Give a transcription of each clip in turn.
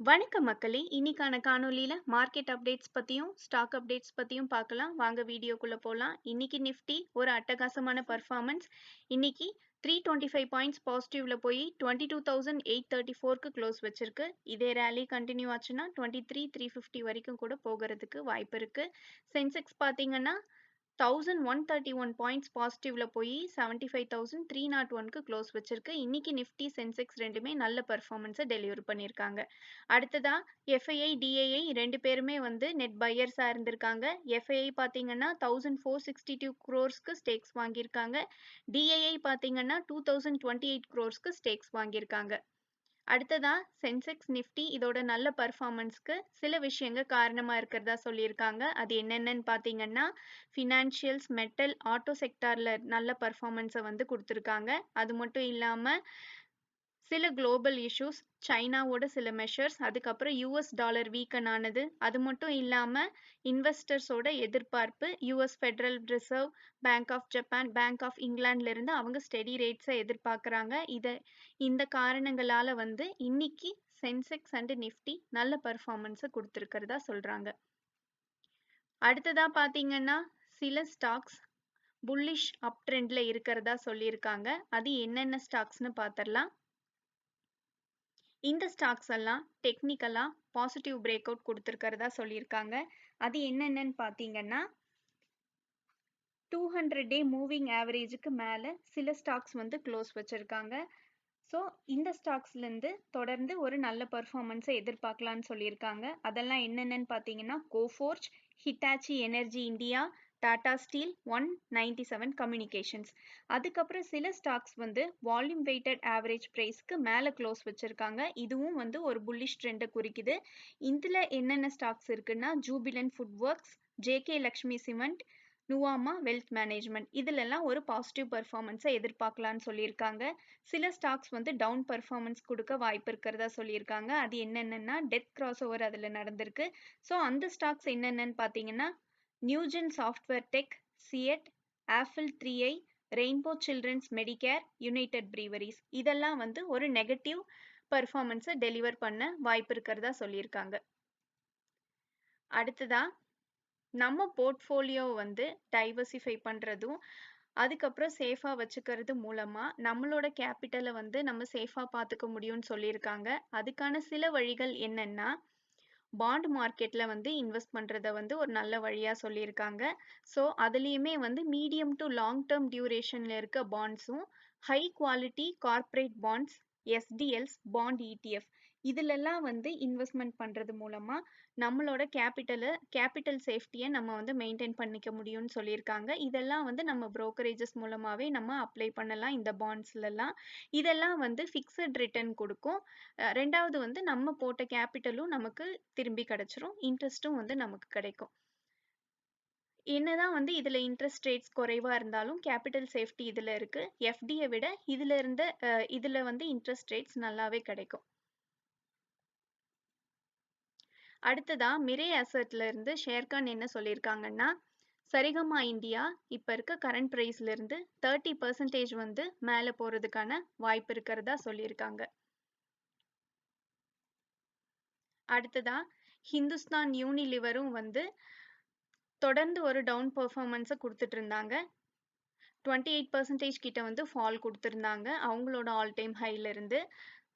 வணக்கம் மக்களே! இன்னைக்கான காணொளியில மார்க்கெட் அப்டேட்ஸ் பத்தியும், ஸ்டாக் அப்டேட்ஸ் பத்தியும் பார்க்கலாம். வாங்க வீடியோக்குள்ள போலாம். இன்னைக்கு நிஃப்டி ஒரு அட்டகாசமான பெர்ஃபார்மன்ஸ். இன்னைக்கு 325 பாயிண்ட்ஸ் பாசிட்டிவ்ல போய் 22,834க்கு க்ளோஸ் வச்சிருக்கு. இதே ரேலி கண்டினியூ ஆச்சுன்னா 23,350 வரைக்கும் கூட போகறதுக்கு வாய்ப்பு இருக்கு. சென்செக்ஸ் பார்த்தீங்கன்னா 1131 பாயிண்ட்ஸ் பாசிட்டிவ்ல போய் 75,301க்கு க்ளோஸ் வச்சிருக்கு. இன்னைக்கு நிஃப்டி சென்செக்ஸ் ரெண்டுமே நல்ல பெர்ஃபார்மன்ஸை டெலிவர் பண்ணியிருக்காங்க. அடுத்ததா எஃப்ஐஐ டிஐஐ ரெண்டு பேருமே வந்து நெட் பையர்ஸா இருந்திருக்காங்க. எஃப்ஐஐ பார்த்தீங்கன்னா 1462 crores ஸ்டேக்ஸ் வாங்கியிருக்காங்க. டிஐஐ பார்த்தீங்கன்னா 2028 crores ஸ்டேக்ஸ் வாங்கியிருக்காங்க. அடுத்ததா சென்செக்ஸ் நிஃப்டி இதோட நல்ல பர்ஃபார்மன்ஸ்க்கு சில விஷயங்கள் காரணமா இருக்கிறதா சொல்லியிருக்காங்க. அது என்னென்னு பார்த்தீங்கன்னா ஃபினான்ஷியல்ஸ், மெட்டல், ஆட்டோ செக்டார்ல நல்ல பர்ஃபார்மன்ஸை வந்து கொடுத்துருக்காங்க. அது மட்டும் இல்லாமல் சில குளோபல் இஷ்யூஸ், சைனாவோட சில மெஷர்ஸ், அதுக்கப்புறம் யூஎஸ் டாலர் வீக்கன் ஆனது, அது மட்டும் இல்லாமல் இன்வெஸ்டர்ஸோட எதிர்பார்ப்பு US Federal Reserve, Bank of Japan, Bank of இங்கிலாந்துலேருந்து அவங்க ஸ்டெடி ரேட்ஸை எதிர்பார்க்குறாங்க. இந்த காரணங்களால் வந்து இன்னைக்கு சென்செக்ஸ் அண்ட் நிஃப்டி நல்ல பர்ஃபார்மன்ஸை கொடுத்துருக்கிறதா சொல்கிறாங்க. அடுத்ததாக பார்த்தீங்கன்னா சில ஸ்டாக்ஸ் புல்லிஷ் அப் ட்ரெண்டில் இருக்கிறதா சொல்லியிருக்காங்க. அது என்னென்ன ஸ்டாக்ஸ்னு பார்த்துடலாம். இந்த ஸ்டாக்ஸ் எல்லாம் டெக்னிக்கலாக பாசிட்டிவ் பிரேக் அவுட் கொடுத்துருக்கிறதா சொல்லியிருக்காங்க. அது என்னென்னு பார்த்தீங்கன்னா 200 டே மூவிங் ஆவரேஜுக்கு மேலே சில ஸ்டாக்ஸ் வந்து க்ளோஸ் வச்சுருக்காங்க. ஸோ இந்த ஸ்டாக்ஸ்லேருந்து தொடர்ந்து ஒரு நல்ல பர்ஃபார்மன்ஸை எதிர்பார்க்கலான்னு சொல்லியிருக்காங்க. அதெல்லாம் என்னென்னு பார்த்தீங்கன்னா Coforge, Hitachi Energy India, Tata Steel, 197 Communications. அதுக்கப்புறம் சில ஸ்டாக்ஸ் வந்து வால்யூம் வெயிட்டட் ஆவரேஜ் ப்ரைஸ்க்கு மேலே க்ளோஸ் வச்சுருக்காங்க. இதுவும் வந்து ஒரு புல்லிஷ் ட்ரெண்டை குறிக்குது. இதில் என்னென்ன ஸ்டாக்ஸ் இருக்குன்னா Jubilant Food Works, JK Lakshmi Cement, Nuvama Wealth Management. இதிலெல்லாம் ஒரு பாசிட்டிவ் பர்ஃபார்மன்ஸை எதிர்பார்க்கலான்னு சொல்லியிருக்காங்க. சில ஸ்டாக்ஸ் வந்து டவுன் பர்ஃபார்மன்ஸ் கொடுக்க வாய்ப்பு இருக்கிறதா சொல்லியிருக்காங்க. அது என்னென்னா டெத் கிராஸ் ஓவர் அதில் நடந்திருக்கு. ஸோ அந்த ஸ்டாக்ஸ் என்னென்னு பார்த்தீங்கன்னா நியூஜென் சாஃப்ட்வேர் டெக், சிஎட், ஆப்பிள் 3ஐ, Rainbow Children's Medicare, United Breweries. இதெல்லாம் வந்து ஒரு நெகட்டிவ் பர்ஃபார்மன்ஸை டெலிவர் பண்ண வாய்ப்பு இருக்கிறதா சொல்லியிருக்காங்க. அடுத்ததா நம்ம போர்ட்ஃபோலியோ வந்து டைவர்சிஃபை பண்ணுறதும் அதுக்கப்புறம் சேஃபாக வச்சுக்கிறது மூலமாக நம்மளோட கேபிட்டலை வந்து நம்ம சேஃபாக பார்த்துக்க முடியும்னு சொல்லியிருக்காங்க. அதுக்கான சில வழிகள் என்னென்னா பாண்ட் மார்க்கெட்டில் வந்து இன்வெஸ்ட் பண்ணுறத வந்து ஒரு நல்ல வழியாக சொல்லியிருக்காங்க. ஸோ அதுலேயுமே வந்து மீடியம் டு லாங் டேர்ம் டியூரேஷனில் இருக்க பாண்ட்ஸும், high quality corporate bonds, SDLs, bond ETF இதிலெல்லாம் வந்து இன்வெஸ்ட்மெண்ட் பண்ணுறது மூலமாக நம்மளோட கேபிட்டல் சேஃப்டியை நம்ம வந்து மெயின்டைன் பண்ணிக்க முடியும்னு சொல்லியிருக்காங்க. இதெல்லாம் வந்து நம்ம ப்ரோக்கரேஜஸ் மூலமாகவே நம்ம அப்ளை பண்ணலாம் இந்த பாண்ட்ஸ்லலாம். இதெல்லாம் வந்து ஃபிக்ஸட் ரிட்டர்ன் கொடுக்கும். ரெண்டாவது வந்து நம்ம போட்ட கேபிட்டலும் நமக்கு திரும்பி கிடைச்சிரும், இன்ட்ரெஸ்ட்டும் வந்து நமக்கு கிடைக்கும். என்னதான் வந்து இதில் இன்ட்ரெஸ்ட் ரேட்ஸ் குறைவாக இருந்தாலும் கேபிட்டல் சேஃப்டி இதில் இருக்குது. எஃப்டியை விட இதில் வந்து இன்ட்ரெஸ்ட் ரேட்ஸ் நல்லாவே கிடைக்கும். அடுத்ததா மிரே அசெட்ல இருந்து ஷேர்கான் என்ன சொல்லியிருக்காங்கன்னா சரிகமா இந்தியா இப்போ இருக்க கரண்ட் ப்ரைஸ்லேருந்து 30% வந்து மேலே போகிறதுக்கான வாய்ப்பு இருக்கிறதா சொல்லியிருக்காங்க. அடுத்ததா ஹிந்துஸ்தான் யூனிலிவரும் வந்து தொடர்ந்து ஒரு டவுன் பெர்ஃபார்மன்ஸை கொடுத்துட்டு இருந்தாங்க. 28% கிட்ட வந்து ஃபால் கொடுத்துருந்தாங்க அவங்களோட ஆல் டைம் ஹைலேருந்து.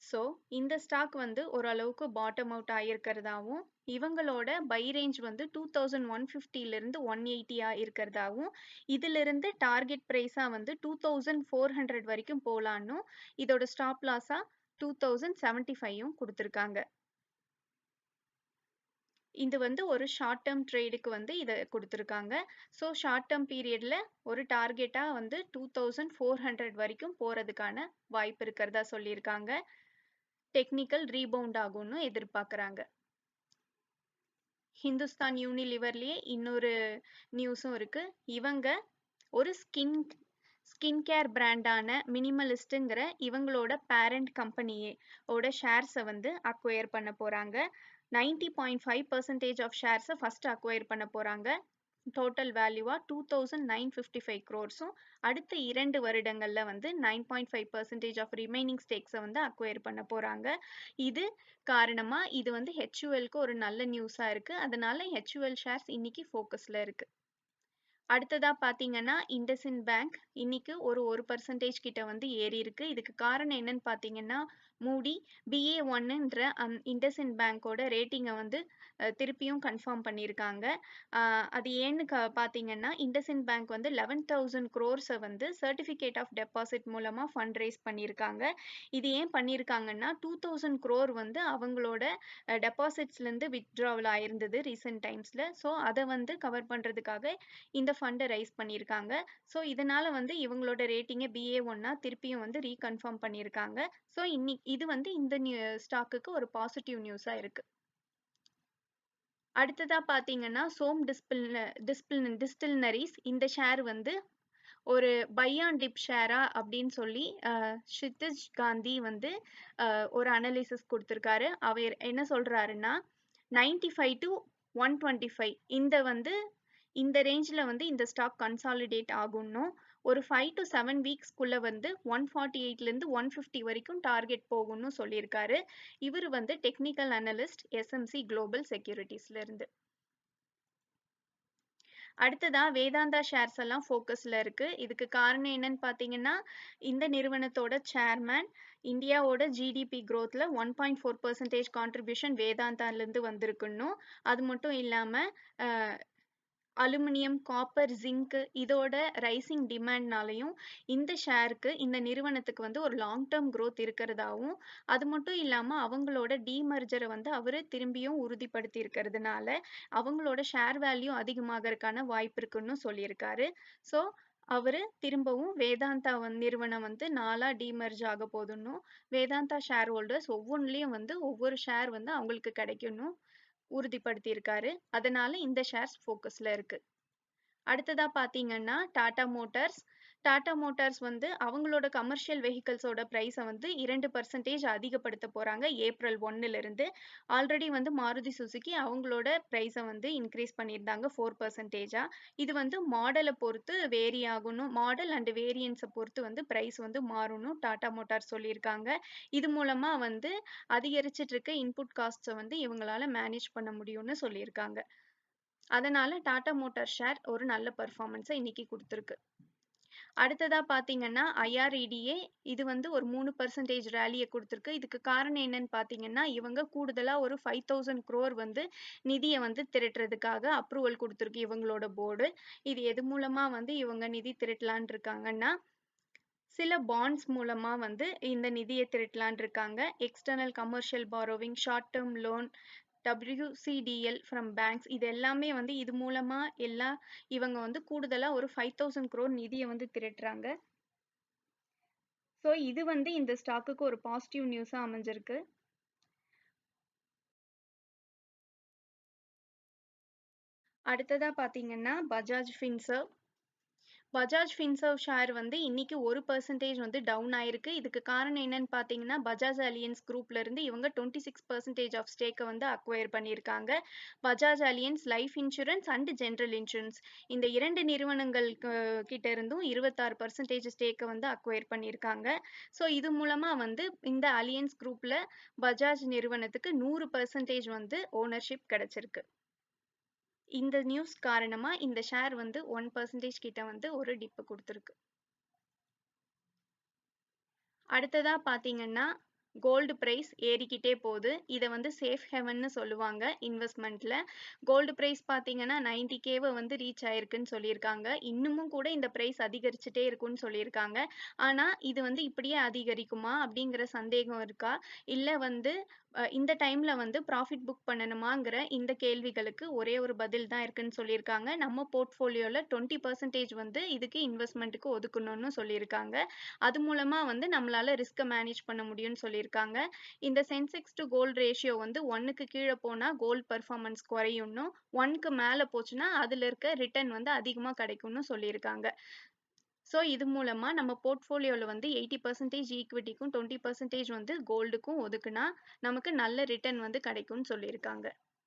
ஸோ இந்த ஸ்டாக் வந்து ஓரளவுக்கு பாட்டம் அவுட் ஆகியிருக்கிறதாவும் இவங்களோட பை ரேஞ்ச் வந்து 2150லேருந்து 180 இருக்கிறதாவும் இதிலிருந்து டார்கெட் ப்ரைஸாக வந்து 2400 வரைக்கும் போகலான்னும் இதோட ஸ்டாப் லாஸாக 2075 கொடுத்துருக்காங்க. இது வந்து ஒரு ஷார்ட் டேர்ம் ட்ரேடுக்கு வந்து இதை கொடுத்துருக்காங்க. ஸோ ஷார்ட் டேர்ம் பீரியடில் ஒரு டார்கெட்டாக வந்து 2400 வரைக்கும் போகிறதுக்கான வாய்ப்பு இருக்கிறதா சொல்லியிருக்காங்க. டெக்னிக்கல் ரீபவுண்ட் ஆகும்னு எதிர்பார்க்குறாங்க. ஹிந்துஸ்தான் யூனிலிவர்லேயே இன்னொரு நியூஸும் இருக்குது. இவங்க ஒரு ஸ்கின் கேர் பிராண்டான மினிமலிஸ்ட்டுங்கிற இவங்களோட பேரண்ட் கம்பெனியோட ஷேர்ஸை வந்து அக்வயர் பண்ண போகிறாங்க. 90.5% ஆஃப் ஷேர்ஸை ஃபஸ்ட் அக்வயர் பண்ண போகிறாங்க. டோட்டல் வேல்யூவா 2,955 crores-உம் அடுத்த 2 வருடங்கள்ல வந்து 9.5% ஆஃப் ரிமைனிங் ஸ்டேக்ஸை வந்து அக்வயர் பண்ண போறாங்க. இது காரணமா இது வந்து HUL-க்கு ஒரு நல்ல நியூஸா இருக்கு. அதனால HUL ஷேர்ஸ் இன்னைக்கு ஃபோக்கஸ்ல இருக்கு. அடுத்ததா பாத்தீங்கன்னா இண்டஸ்இண்ட் பேங்க் இன்னைக்கு ஒரு 1% கிட்ட வந்து ஏறி இருக்கு. இதுக்கு காரணம் என்னன்னு பாத்தீங்கன்னா மூடி BA1ன்ற இண்டஸ்இண்ட் பேங்கோட ரேட்டிங்கை வந்து திருப்பியும் கன்ஃபார்ம் பண்ணியிருக்காங்க. அது ஏன்னு பாத்தீங்கன்னா இண்டஸ்இண்ட் பேங்க் வந்து 11,000 crores வந்து சர்டிபிகேட் ஆஃப் டெபாசிட் மூலமா ஃபண்ட் ரைஸ் பண்ணியிருக்காங்க. இது ஏன் பண்ணியிருக்காங்கன்னா 2,000 crore வந்து அவங்களோட டெபாசிட்ஸ்ல இருந்து வித்ட்ராவல் ஆயிருந்தது ரீசெண்ட் டைம்ஸ்ல. ஸோ அதை வந்து கவர் பண்றதுக்காக இந்த ஃபண்டை ரைஸ் பண்ணியிருக்காங்க. ஸோ இதனால வந்து இவங்களோட ரேட்டிங்கை BA1 திருப்பியும் வந்து ரீகன்ஃபார்ம் பண்ணியிருக்காங்க. ஸோ இது வந்து இந்த ஸ்டாக்குக்கு ஒரு பாசிட்டிவ் நியூஸா இருக்கு. அடுத்ததா பாத்தீங்கன்னா சோம் டிஸ்டில்னரிஸ் இந்த ஷேர் வந்து ஒரு பை ஆன் டிப் ஷேரா அப்படின்னு சொல்லி ஷிதிஜ் காந்தி வந்து ஒரு அனலிசிஸ் கொடுத்திருக்காரு. அவர் என்ன சொல்றாருன்னா 95 to 125 இந்த ரேஞ்சில் வந்து இந்த ஸ்டாக் கன்சாலிடேட் ஆகும்னும் ஒரு 5 to 7 வீக்ஸ்க்குள்ள வந்து 148லேருந்து 150 வரைக்கும் டார்கெட் போகும்னு சொல்லியிருக்காரு. இவர் வந்து டெக்னிக்கல் அனலிஸ்ட் SMC குளோபல் செக்யூரிட்டிஸ்ல இருந்து. அடுத்ததா வேதாந்தா ஷேர்ஸ் எல்லாம் ஃபோக்கஸ்ல இருக்கு. இதுக்கு காரணம் என்னன்னு பாத்தீங்கன்னா இந்த நிறுவனத்தோட சேர்மேன் இந்தியாவோட GDP growthல 1.4% கான்ட்ரிபியூஷன் வேதாந்தால இருந்து வந்திருக்குன்னும் அது மட்டும் இல்லாம அலுமினியம், காப்பர், ஜிங்க் இதோட ரைசிங் டிமாண்ட்னாலையும் இந்த ஷேருக்கு இந்த நிறுவனத்துக்கு வந்து ஒரு லாங் டேர்ம் growth இருக்கிறதாவும் அது மட்டும் இல்லாம அவங்களோட டீமர்ஜரை வந்து அவரு திரும்பியும் உறுதிப்படுத்தி இருக்கிறதுனால அவங்களோட ஷேர் வேல்யூ அதிகமாகறதுக்கான வாய்ப்பு இருக்குன்னு சொல்லியிருக்காரு. ஸோ அவரு திரும்பவும் வேதாந்தா நிறுவனம் வந்து 4ஆ டீமர்ஜ் ஆக போதுன்னும் வேதாந்தா ஷேர் ஹோல்டர்ஸ் ஒவ்வொன்றிலையும் வந்து ஒவ்வொரு ஷேர் வந்து அவங்களுக்கு கிடைக்கணும் உறுதிப்படுத்தி இருக்காரு. அதனால இந்த ஷேர்ஸ் ஃபோக்கஸ்ல இருக்கு. அடுத்ததா பாத்தீங்கன்னா டாடா மோட்டார்ஸ் வந்து அவங்களோட கமர்ஷியல் வெஹிக்கிள்ஸோட பிரைஸை வந்து 2% அதிகப்படுத்த போறாங்க ஏப்ரல் 1ல இருந்து. ஆல்ரெடி வந்து மாருதி சுசுகி அவங்களோட பிரைஸை வந்து இன்க்ரீஸ் பண்ணியிருந்தாங்க 4%. இது வந்து மாடலை பொறுத்து வேரி ஆகணும். மாடல் அண்ட் வேரியன்ஸை பொறுத்து வந்து பிரைஸ் வந்து மாறணும் டாடா மோட்டார்ஸ் சொல்லியிருக்காங்க. இது மூலமா வந்து அதிகரிச்சிட்டு இருக்க இன்புட் காஸ்ட்ஸை வந்து இவங்களால மேனேஜ் பண்ண முடியும்னு சொல்லியிருக்காங்க. அதனால டாடா மோட்டார் ஷேர் ஒரு நல்ல பெர்ஃபார்மன்ஸை இன்னைக்கு கொடுத்துருக்கு. அடுத்ததா பாத்தீங்கன்னா IREDA இது வந்து ஒரு 3% ரேலியை கொடுத்துருக்கு. இதுக்கு காரணம் என்னன்னு பாத்தீங்கன்னா இவங்க கூடுதலா ஒரு 5,000 crore வந்து நிதியை வந்து திரட்டுறதுக்காக அப்ரூவல் கொடுத்துருக்கு இவங்களோட போர்டு. இது எது மூலமா வந்து இவங்க நிதி திரட்டலான் இருக்காங்கன்னா சில பாண்ட்ஸ் மூலமா வந்து இந்த நிதியை திரட்டலான் இருக்காங்க. External commercial borrowing, short term loan, WCDL from banks இது எல்லாமே வந்து இது மூலமா இவங்க வந்து கூடுதலா ஒரு 5,000 crore நிதியை வந்து திரட்டுறாங்க. ஸோ இது வந்து இந்த ஸ்டாக்குக்கு ஒரு பாசிட்டிவ் நியூஸா அமைஞ்சிருக்கு. அடுத்ததா பாத்தீங்கன்னா பஜாஜ் ஃபின்சர்வ் ஷேர் வந்து இன்னைக்கு 1% வந்து டவுன் ஆயிருக்கு. இதுக்கு காரணம் என்னன்னு பாத்தீங்கன்னா பஜாஜ் அலியன்ஸ் குரூப்ல இருந்து இவங்க 26% ஆஃப் ஸ்டேக்கை வந்து அக்வயர் பண்ணியிருக்காங்க. Bajaj Allianz Life Insurance and General Insurance இந்த 2 நிறுவனங்கள் கிட்ட இருந்தும் 26% ஸ்டேக்கை வந்து அக்வயர் பண்ணியிருக்காங்க. ஸோ இது மூலமா வந்து இந்த அலியன்ஸ் குரூப்ல பஜாஜ் நிறுவனத்துக்கு 100% வந்து ஓனர்ஷிப் கிடைச்சிருக்கு. இந்த நியூஸ் காரணமா இந்த ஷேர் வந்து 1% கிட்ட வந்து ஒரு டிப் கொடுத்துருக்கு. அடுத்ததா பாத்தீங்கன்னா கோல்டு பிரைஸ் ஏறிக்கிட்டே போகுது. இதை வந்து சேஃப் ஹெவன்னு சொல்லுவாங்க இன்வெஸ்ட்மெண்ட்ல. கோல்டு பிரைஸ் பாத்தீங்கன்னா 90K வந்து ரீச் ஆயிருக்குன்னு சொல்லியிருக்காங்க. இன்னமும் கூட இந்த பிரைஸ் அதிகரிச்சுட்டே இருக்குன்னு சொல்லியிருக்காங்க. ஆனா இது வந்து இப்படியே அதிகரிக்குமா அப்படிங்கிற சந்தேகம் இருக்கா இல்ல வந்து இந்த டைம்ல வந்து ப்ராஃபிட் புக் பண்ணணுமாங்கிற இந்த கேள்விகளுக்கு ஒரே ஒரு பதில் தான் இருக்குன்னு சொல்லியிருக்காங்க. நம்ம போர்ட்ஃபோலியோல 20% வந்து இதுக்கு இன்வெஸ்ட்மெண்ட்டுக்கு ஒதுக்கணும்னு சொல்லியிருக்காங்க. அது மூலமா வந்து நம்மளால ரிஸ்கை மேனேஜ் பண்ண முடியும்னு சொல்லியிருக்காங்க. இந்த சென்செக்ஸ் டு கோல்டு ரேஷியோ வந்து 1க்கு கீழே போனா கோல்டு பெர்ஃபார்மன்ஸ் குறையும்னும் 1க்கு மேல போச்சுன்னா அதுல இருக்க ரிட்டர்ன் வந்து அதிகமா கிடைக்கும்னு சொல்லியிருக்காங்க. ஸோ இது மூலமா நம்ம போர்ட்ஃபோலியோல வந்து 80% ஈக்விட்டிக்கும் 20% வந்து கோல்டுக்கும் ஒதுக்குனா நமக்கு நல்ல ரிட்டர்ன் வந்து கிடைக்கும்னு சொல்லியிருக்காங்க.